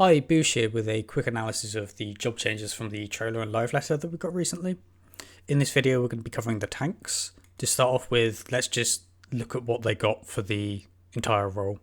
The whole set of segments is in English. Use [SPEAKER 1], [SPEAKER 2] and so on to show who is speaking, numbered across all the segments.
[SPEAKER 1] Hi, Boosh here with a quick analysis of the job changes from the trailer and live letter that we got recently. In this video, we're going to be covering the tanks. To start off with, let's just look at what they got for the entire role.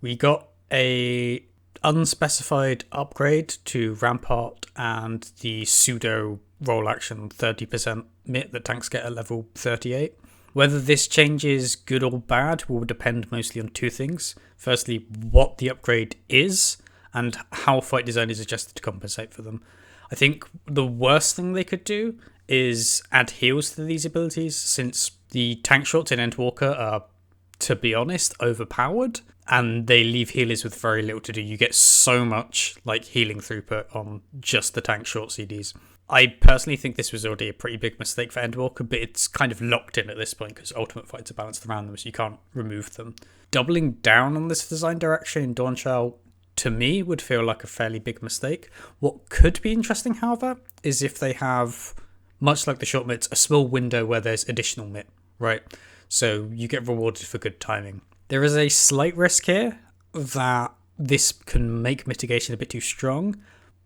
[SPEAKER 1] We got a unspecified upgrade to Rampart and the pseudo roll action 30% MIT that tanks get at level 38. Whether this change is good or bad will depend mostly on two things. Firstly, what the upgrade is, and how fight design is adjusted to compensate for them. I think the worst thing they could do is add heals to these abilities, since the tank shots in Endwalker are, to be honest, overpowered, and they leave healers with very little to do. You get so much like healing throughput on just the tank short CDs. I personally think this was already a pretty big mistake for Endwalker, but it's kind of locked in at this point because Ultimate Fights are balanced around them, so you can't remove them. Doubling down on this design direction in Dawntrail, to me, would feel like a fairly big mistake. What could be interesting, however, is if they have, much like the short mitts, a small window where there's additional mitt, right? So you get rewarded for good timing. There is a slight risk here that this can make mitigation a bit too strong,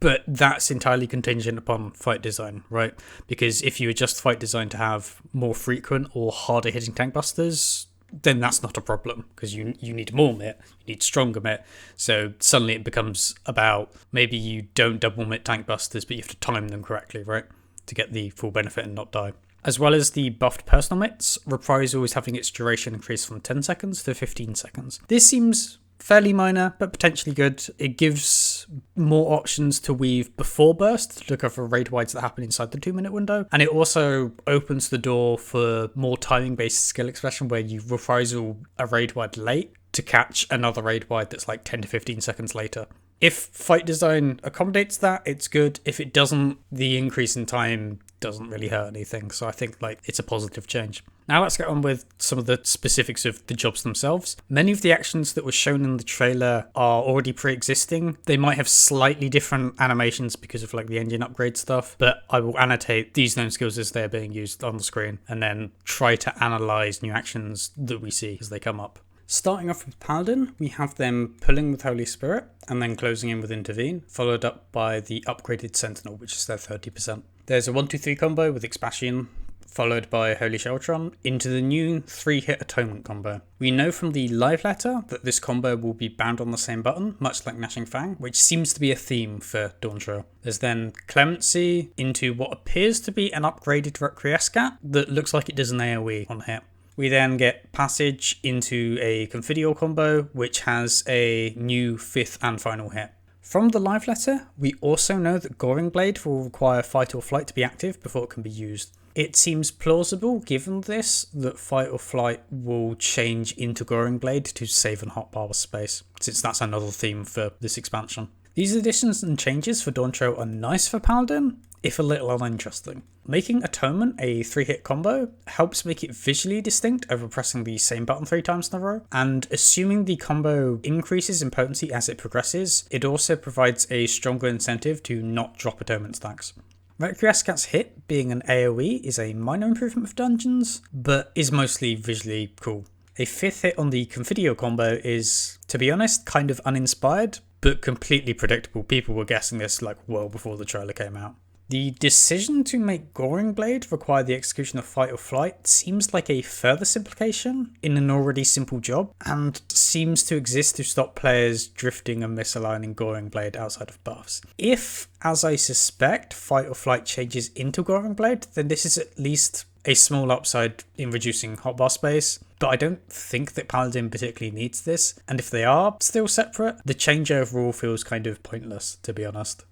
[SPEAKER 1] but that's entirely contingent upon fight design, right? Because if you adjust fight design to have more frequent or harder hitting tank busters, then that's not a problem, because you need more mitt, you need stronger mitt. So suddenly it becomes about, maybe you don't double mitt tank busters, but you have to time them correctly, right, to get the full benefit and not die. As well as the buffed personal mitts, Reprisal is having its duration increased from 10 seconds to 15 seconds. This seems fairly minor, but potentially good. It gives more options to weave before burst to cover raid wides that happen inside the 2-minute window. And it also opens the door for more timing based skill expression where you reprisal a raid wide late to catch another raid wide that's like 10 to 15 seconds later. If fight design accommodates that, it's good. If it doesn't, the increase in time doesn't really hurt anything. So I think it's a positive change. Now let's get on with some of the specifics of the jobs themselves. Many of the actions that were shown in the trailer are already pre-existing. They might have slightly different animations because of the engine upgrade stuff, but I will annotate these known skills as they're being used on the screen and then try to analyze new actions that we see as they come up. Starting off with Paladin, we have them pulling with Holy Spirit and then closing in with Intervene, followed up by the upgraded Sentinel, which is their 30%. There's a 1-2-3 combo with Expassion, followed by Holy Sheltron, into the new 3-hit Atonement combo. We know from the live letter that this combo will be bound on the same button, much like Gnashing Fang, which seems to be a theme for Dawntrail. There's then Clemency into what appears to be an upgraded Requiescat that looks like it does an AoE on hit. We then get Passage into a Confidior combo, which has a new 5th and final hit. From the live letter, we also know that Goring Blade will require Fight or Flight to be active before it can be used. It seems plausible, given this, that Fight or Flight will change into Goring Blade to save and hotbar space, since that's another theme for this expansion. These additions and changes for Dawntrail are nice for Paladin, if a little uninteresting. Making Atonement a 3-hit combo helps make it visually distinct over pressing the same button 3 times in a row, and assuming the combo increases in potency as it progresses, it also provides a stronger incentive to not drop Atonement stacks. Requiescat's hit being an AoE is a minor improvement for dungeons, but is mostly visually cool. A 5th hit on the Confidio combo is, to be honest, kind of uninspired, but completely predictable. People were guessing this well before the trailer came out. The decision to make Goring Blade require the execution of Fight or Flight seems like a further simplification in an already simple job, and seems to exist to stop players drifting and misaligning Goring Blade outside of buffs. If, as I suspect, Fight or Flight changes into Goring Blade, then this is at least a small upside in reducing hotbar space, but I don't think that Paladin particularly needs this, and if they are still separate, the change overall feels kind of pointless, to be honest.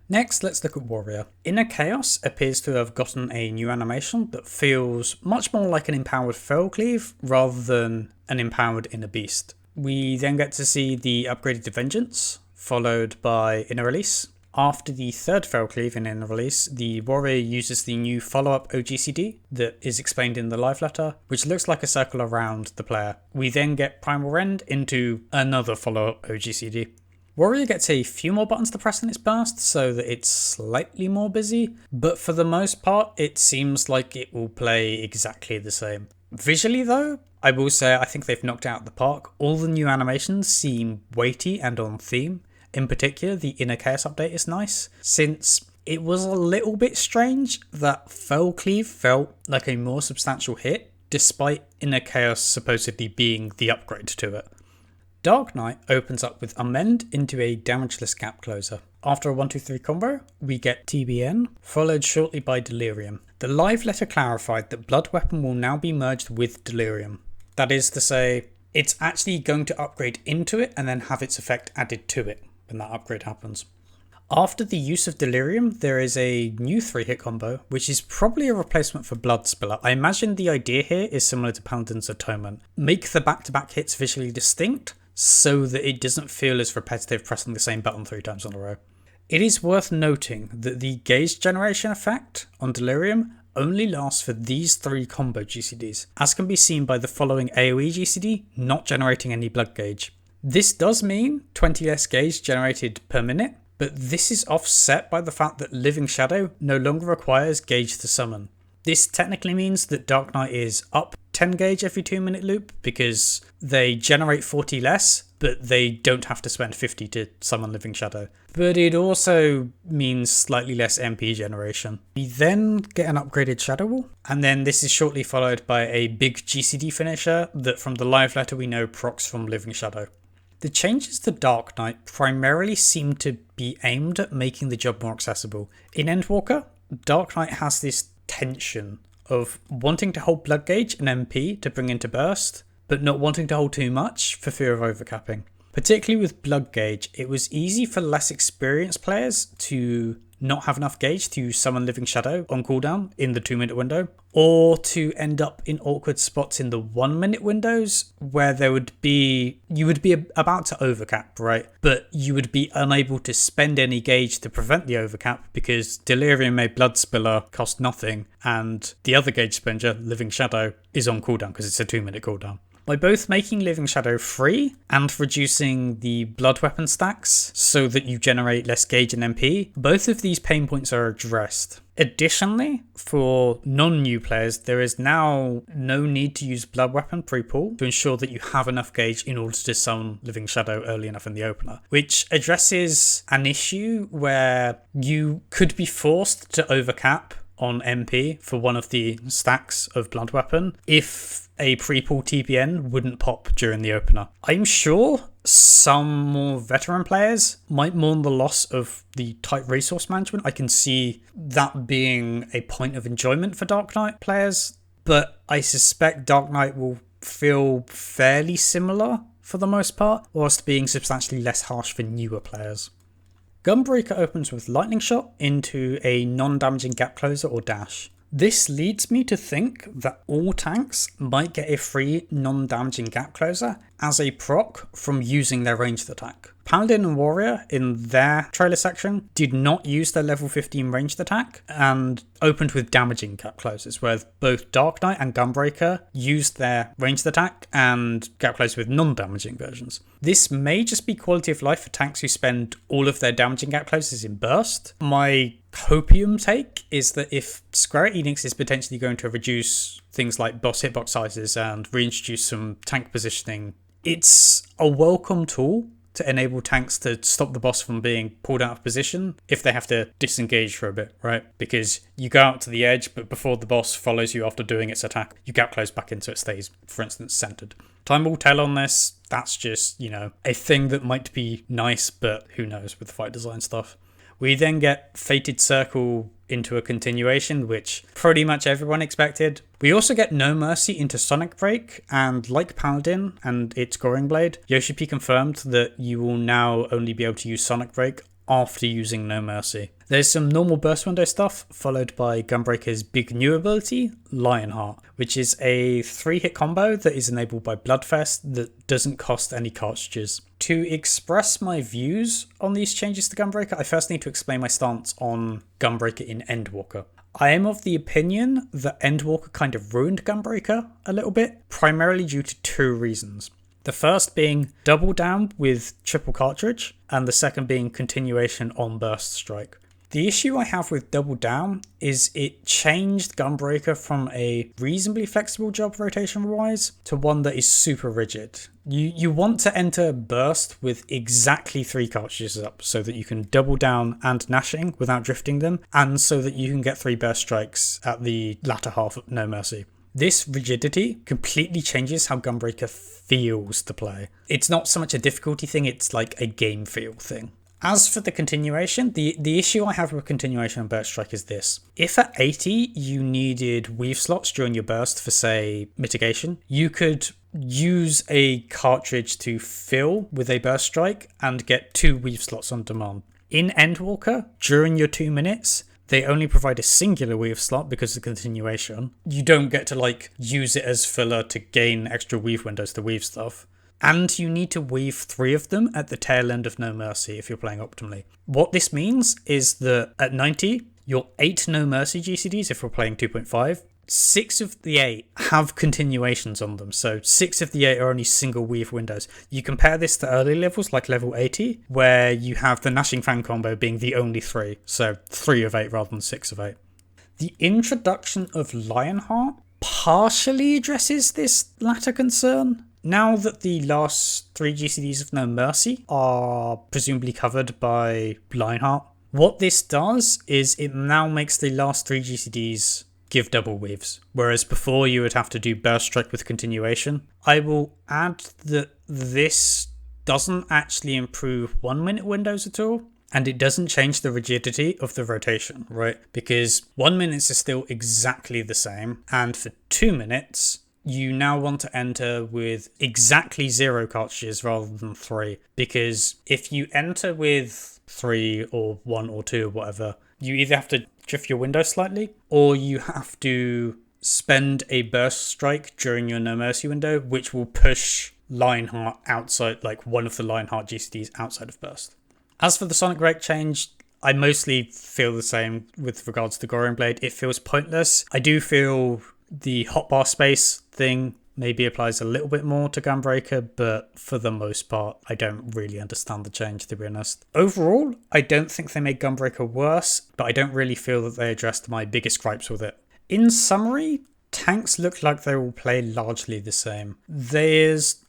[SPEAKER 1] Next, let's look at Warrior. Inner Chaos appears to have gotten a new animation that feels much more like an empowered Feral Cleave rather than an empowered Inner Beast. We then get to see the upgraded Vengeance, followed by Inner Release. After the third Feral Cleave in Inner Release, the Warrior uses the new follow-up OGCD that is explained in the live letter, which looks like a circle around the player. We then get Primal Rend into another follow-up OGCD. Warrior gets a few more buttons to press in its burst so that it's slightly more busy, but for the most part it seems like it will play exactly the same. Visually though, I will say I think they've knocked it out of the park. All the new animations seem weighty and on theme, In particular, the Inner Chaos update is nice, since it was a little bit strange that Fell Cleave felt like a more substantial hit, despite Inner Chaos supposedly being the upgrade to it. Dark Knight opens up with Amend into a damageless gap closer. After a 1-2-3 combo, we get TBN, followed shortly by Delirium. The live letter clarified that Blood Weapon will now be merged with Delirium. That is to say, it's actually going to upgrade into it and then have its effect added to it when that upgrade happens. After the use of Delirium, there is a new 3-hit combo, which is probably a replacement for Blood Spiller. I imagine the idea here is similar to Paladin's Atonement. Make the back-to-back hits visually distinct, so that it doesn't feel as repetitive pressing the same button 3 times in a row. It is worth noting that the gauge generation effect on Delirium only lasts for these 3 combo GCDs, as can be seen by the following AoE GCD not generating any blood gauge. This does mean 20 less gauge generated per minute, but this is offset by the fact that Living Shadow no longer requires gauge to summon. This technically means that Dark Knight is up 10 gauge every 2-minute loop because they generate 40 less, but they don't have to spend 50 to summon Living Shadow. But it also means slightly less MP generation. We then get an upgraded Shadow Wall, and then this is shortly followed by a big GCD finisher that from the live letter we know procs from Living Shadow. The changes to Dark Knight primarily seem to be aimed at making the job more accessible. In Endwalker, Dark Knight has this tension of wanting to hold blood gauge and MP to bring into burst, but not wanting to hold too much for fear of overcapping. Particularly with blood gauge, it was easy for less experienced players to not have enough gauge to summon Living Shadow on cooldown in the 2-minute window, or to end up in awkward spots in the 1-minute windows where you would be about to overcap, right? But you would be unable to spend any gauge to prevent the overcap because Delirium made Blood Spiller cost nothing, and the other gauge spender, Living Shadow, is on cooldown because it's a 2-minute cooldown. By both making Living Shadow free and reducing the blood weapon stacks so that you generate less gauge and MP, both of these pain points are addressed. Additionally, for non-new players, there is now no need to use blood weapon pre-pull to ensure that you have enough gauge in order to summon Living Shadow early enough in the opener, which addresses an issue where you could be forced to overcap on MP for one of the stacks of blood weapon if a pre-pull TPN wouldn't pop during the opener. I'm sure some more veteran players might mourn the loss of the tight resource management. I can see that being a point of enjoyment for Dark Knight players, but I suspect Dark Knight will feel fairly similar for the most part, whilst being substantially less harsh for newer players. Gunbreaker opens with Lightning Shot into a non-damaging gap closer or dash. This leads me to think that all tanks might get a free non-damaging gap closer as a proc from using their ranged attack. Paladin and Warrior in their trailer section did not use their level 15 ranged attack and opened with damaging gap closers, where both Dark Knight and Gunbreaker used their ranged attack and gap closers with non-damaging versions. This may just be quality of life for tanks who spend all of their damaging gap closers in burst. My copium take is that if Square Enix is potentially going to reduce things like boss hitbox sizes and reintroduce some tank positioning, it's a welcome tool to enable tanks to stop the boss from being pulled out of position if they have to disengage for a bit, right? Because you go out to the edge, but before the boss follows you after doing its attack, you gap close back into it stays, for instance, centered. Time will tell on this. That's just, a thing that might be nice, but who knows with the fight design stuff. We then get Fated Circle into a continuation, which pretty much everyone expected. We also get No Mercy into Sonic Break, and like Paladin and its Goring Blade, Yoshi P confirmed that you will now only be able to use Sonic Break after using No Mercy. There's some normal burst window stuff, followed by Gunbreaker's big new ability, Lionheart, which is a 3-hit combo that is enabled by Bloodfest that doesn't cost any cartridges. To express my views on these changes to Gunbreaker, I first need to explain my stance on Gunbreaker in Endwalker. I am of the opinion that Endwalker kind of ruined Gunbreaker a little bit, primarily due to 2 reasons. The first being double down with triple cartridge, and the second being continuation on burst strike. The issue I have with Double Down is it changed Gunbreaker from a reasonably flexible job rotation wise to one that is super rigid. You want to enter Burst with exactly 3 cartridges up so that you can double down and gnashing without drifting them, and so that you can get 3 burst strikes at the latter half of No Mercy. This rigidity completely changes how Gunbreaker feels to play. It's not so much a difficulty thing, it's like a game feel thing. As for the continuation, the issue I have with continuation and burst strike is this. If at 80 you needed weave slots during your burst for, say, mitigation, you could use a cartridge to fill with a burst strike and get 2 weave slots on demand. In Endwalker, during your 2 minutes, they only provide a singular weave slot because of continuation. You don't get to use it as filler to gain extra weave windows to weave stuff. And you need to weave 3 of them at the tail end of No Mercy if you're playing optimally. What this means is that at 90, your 8 No Mercy GCDs, if we're playing 2.5, 6 of the 8 have continuations on them. So 6 of the 8 are only single weave windows. You compare this to early levels like level 80, where you have the Gnashing Fang combo being the only 3. So 3 of 8 rather than 6 of 8. The introduction of Lionheart partially addresses this latter concern. Now that the last 3 GCDs of No Mercy are presumably covered by Lionheart, what this does is it now makes the last 3 GCDs give double weaves, whereas before you would have to do burst strike with continuation. I will add that this doesn't actually improve 1 minute windows at all, and it doesn't change the rigidity of the rotation, right? Because 1 minute is still exactly the same, and for 2 minutes, you now want to enter with exactly 0 cartridges rather than 3, because if you enter with 3 or 1 or 2 or whatever, you either have to drift your window slightly, or you have to spend a burst strike during your No Mercy window, which will push Lionheart outside, like one of the Lionheart GCDs outside of burst. As for the Sonic Rake change, I mostly feel the same with regards to Gorian Blade. It feels pointless. I do feel the hotbar space thing maybe applies a little bit more to Gunbreaker, but for the most part, I don't really understand the change, to be honest. Overall, I don't think they made Gunbreaker worse, but I don't really feel that they addressed my biggest gripes with it. In summary, tanks look like they will play largely the same. There's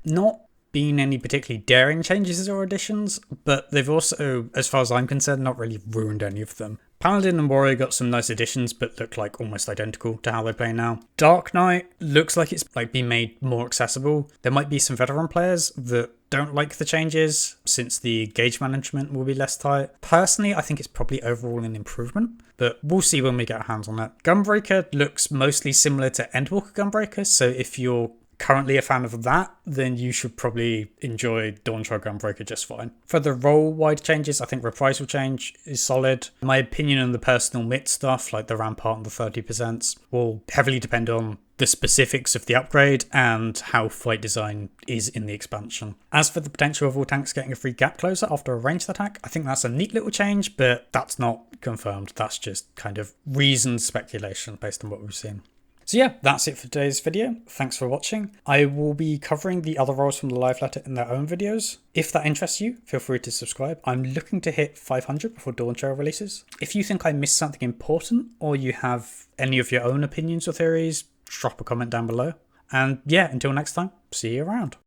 [SPEAKER 1] not been any particularly daring changes or additions, but they've also, as far as I'm concerned, not really ruined any of them. Paladin and Warrior got some nice additions, but look like almost identical to how they play now. Dark Knight looks like it's been made more accessible. There might be some veteran players that don't like the changes, since the gauge management will be less tight. Personally, I think it's probably overall an improvement, but we'll see when we get our hands on it. Gunbreaker looks mostly similar to Endwalker Gunbreaker, so if you're currently a fan of that, then you should probably enjoy Dawntrail Gunbreaker just fine. For the role-wide changes, I think Reprisal change is solid. My opinion on the personal MIT stuff, like the Rampart and the 30%, will heavily depend on the specifics of the upgrade and how fight design is in the expansion. As for the potential of all tanks getting a free gap closer after a ranged attack, I think that's a neat little change, but that's not confirmed. That's just kind of reasoned speculation based on what we've seen. So yeah, that's it for today's video. Thanks for watching. I will be covering the other roles from the live letter in their own videos. If that interests you, feel free to subscribe. I'm looking to hit 500 before Dawntrail releases. If you think I missed something important, or you have any of your own opinions or theories, drop a comment down below. And yeah, until next time, see you around.